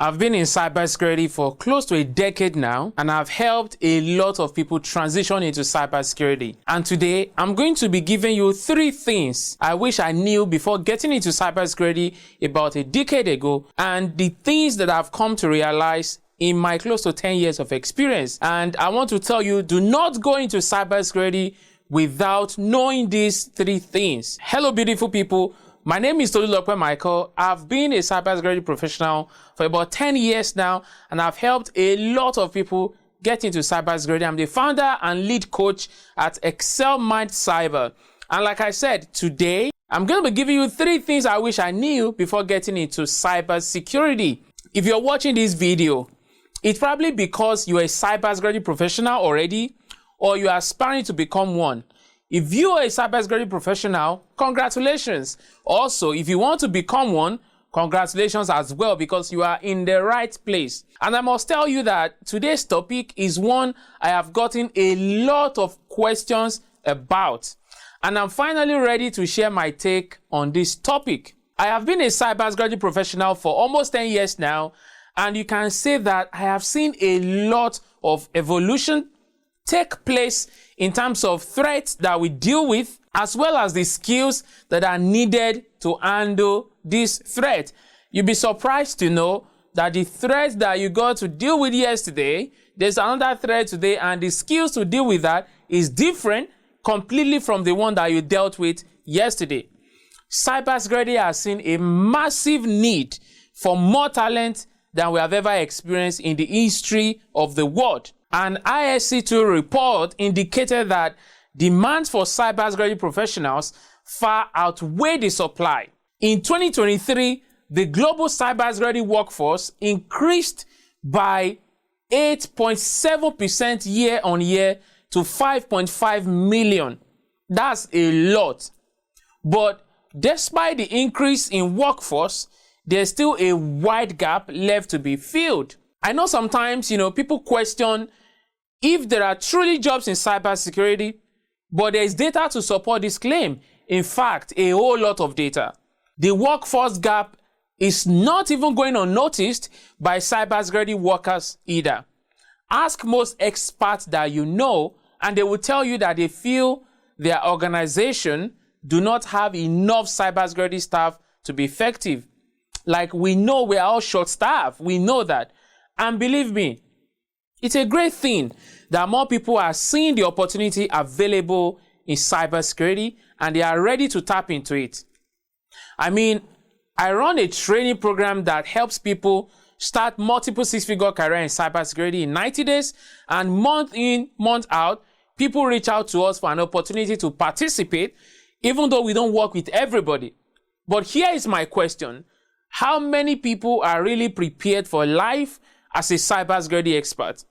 I've been in cybersecurity for close to a decade now, and I've helped a lot of people transition into cybersecurity. And today, I'm going to be giving you 3 things I wish I knew before getting into cybersecurity about a decade ago, and the things that I've come to realize in my close to 10 years of experience. And I want to tell you, do not go into cybersecurity without knowing these 3 things. Hello, beautiful people. My name is Tolulope Michael. I've been a cybersecurity professional for about 10 years now, and I've helped a lot of people get into cybersecurity. I'm the founder and lead coach at Excel Mind Cyber. And like I said, today, I'm going to be giving you 3 things I wish I knew before getting into cybersecurity. If you're watching this video, it's probably because you're a cybersecurity professional already, or you are aspiring to become one. If you are a cybersecurity professional, congratulations. Also, if you want to become one, congratulations as well, because you are in the right place. And I must tell you that today's topic is one I have gotten a lot of questions about. And I'm finally ready to share my take on this topic. I have been a cybersecurity professional for almost 10 years now, and you can say that I have seen a lot of evolution take place in terms of threats that we deal with, as well as the skills that are needed to handle this threat. You'll be surprised to know that the threat that you got to deal with yesterday, there's another threat today, and the skills to deal with that is different completely from the one that you dealt with yesterday. Cybersecurity has seen a massive need for more talent than we have ever experienced in the history of the world. An ISC2 report indicated that demand for cybersecurity professionals far outweigh the supply. In 2023, the global cybersecurity workforce increased by 8.7% year on year to 5.5 million. That's a lot. But despite the increase in workforce, there's still a wide gap left to be filled. I know sometimes, people question if there are truly jobs in cybersecurity, but there is data to support this claim. In fact, a whole lot of data. The workforce gap is not even going unnoticed by cybersecurity workers either. Ask most experts that you know, and they will tell you that they feel their organization do not have enough cybersecurity staff to be effective. Like, we know we are all short-staffed. We know that. And believe me, it's a great thing that more people are seeing the opportunity available in cybersecurity, and they are ready to tap into it. I run a training program that helps people start multiple 6-figure career in cybersecurity in 90 days, and month in, month out, people reach out to us for an opportunity to participate, even though we don't work with everybody. But here is my question. How many people are really prepared for life as a cybersecurity expert?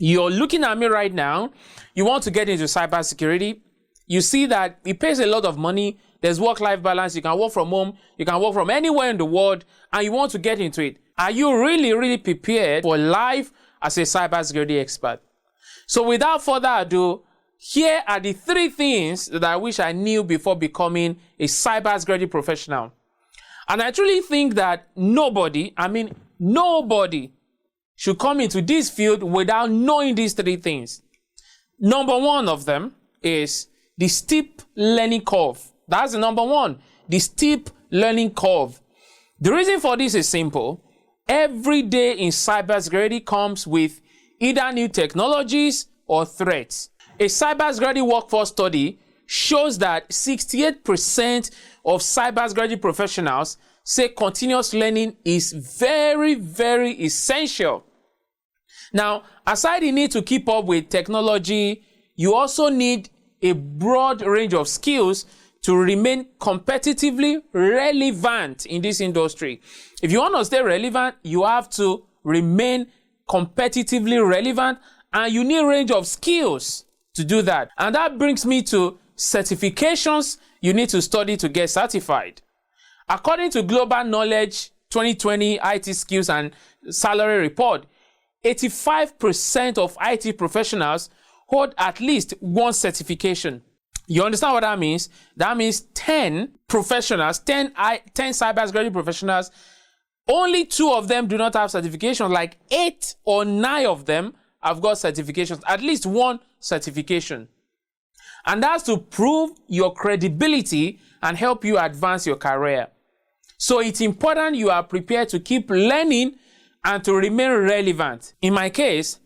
You're looking at me right now. You want to get into cybersecurity. You see that it pays a lot of money. There's work-life balance. You can work from home. You can work from anywhere in the world, and you want to get into it. Are you really prepared for life as a cybersecurity expert? So without further ado, here are the 3 things that I wish I knew before becoming a cybersecurity professional. And I truly think that nobody should come into this field without knowing these 3 things. Number 1 of them is the steep learning curve. That's the number 1, the steep learning curve. The reason for this is simple. Every day in cybersecurity comes with either new technologies or threats. A cybersecurity workforce study shows that 68% of cybersecurity professionals say continuous learning is very essential. Now, aside the need to keep up with technology, you also need a broad range of skills to remain competitively relevant in this industry. If you want to stay relevant, you have to remain competitively relevant, and you need a range of skills to do that. And that brings me to certifications you need to study to get certified. According to Global Knowledge 2020 IT Skills and Salary Report, 85% of IT professionals hold at least 1 certification. You understand what that means? That means 10 professionals, 10 cybersecurity professionals Only 2 of them do not have certifications. Like 8 or 9 of them have got certifications, at least 1 certification. And that's to prove your credibility and help you advance your career. So it's important you are prepared to keep learning and to remain relevant. In my case,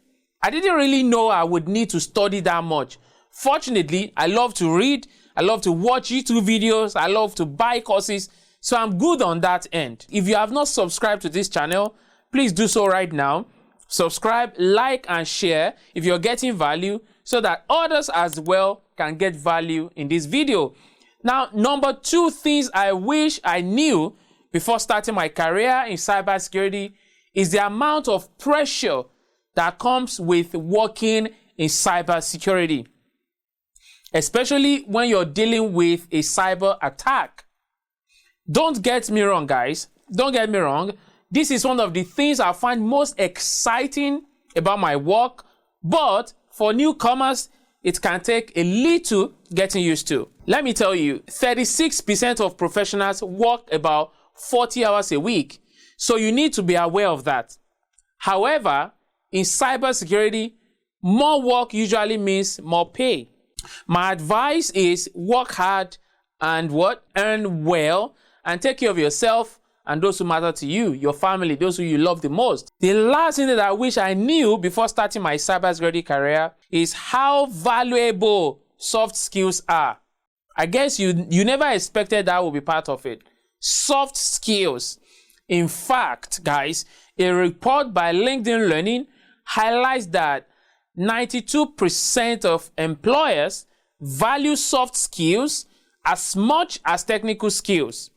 I didn't really know I would need to study that much. Fortunately, I love to read, I love to watch YouTube videos, I love to buy courses, so I'm good on that end. If you have not subscribed to this channel, please do so right now. Subscribe, like, and share if you're getting value so that others as well can get value in this video. Now, number 2 things I wish I knew before starting my career in cybersecurity is the amount of pressure that comes with working in cybersecurity, especially when you're dealing with a cyber attack. Don't get me wrong, guys. Don't get me wrong. This is one of the things I find most exciting about my work, but for newcomers, it can take a little getting used to. Let me tell you, 36% of professionals work about 40 hours a week, so you need to be aware of that. However, in cybersecurity, more work usually means more pay. My advice is work hard and earn well, and take care of yourself and those who matter to you, your family, those who you love the most. The last thing that I wish I knew before starting my cybersecurity career is how valuable soft skills are. I guess you never expected that would be part of it. Soft skills. In fact, guys, a report by LinkedIn Learning highlights that 92% of employers value soft skills as much as technical skills.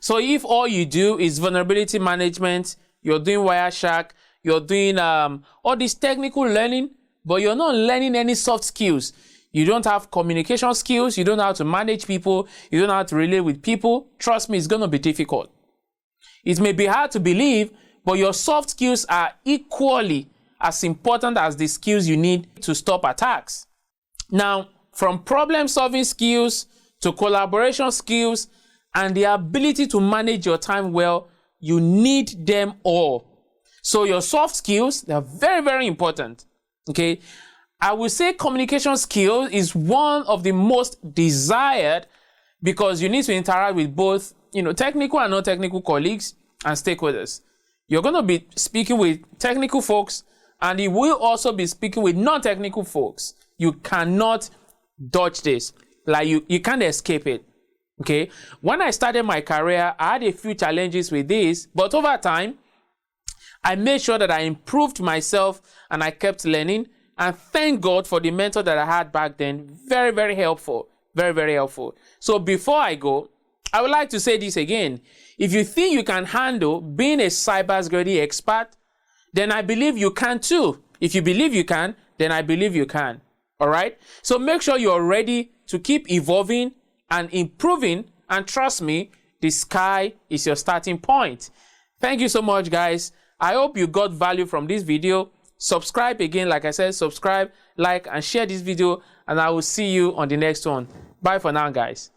So if all you do is vulnerability management, you're doing Wireshark, you're doing all this technical learning, but you're not learning any soft skills. You don't have communication skills, you don't know how to manage people, you don't know how to relate with people, trust me, it's going to be difficult. It may be hard to believe, but your soft skills are equally as important as the skills you need to stop attacks. Now, from problem-solving skills to collaboration skills and the ability to manage your time well, you need them all. So your soft skills, they're very, very important. Okay. I would say communication skill is one of the most desired because you need to interact with both, technical and non-technical colleagues and stakeholders. You're going to be speaking with technical folks and you will also be speaking with non-technical folks. You cannot dodge this. Like you can't escape it. Okay. When I started my career, I had a few challenges with this, but over time, I made sure that I improved myself and I kept learning. And thank God for the mentor that I had back then. Very, very helpful. Very, very helpful. So before I go, I would like to say this again. If you think you can handle being a cybersecurity expert, then I believe you can too. If you believe you can, then I believe you can. All right. So make sure you're ready to keep evolving and improving. And trust me, the sky is your starting point. Thank you so much, guys. I hope you got value from this video. Subscribe again, like I said, subscribe, like, and share this video, and I will see you on the next one. Bye for now, guys.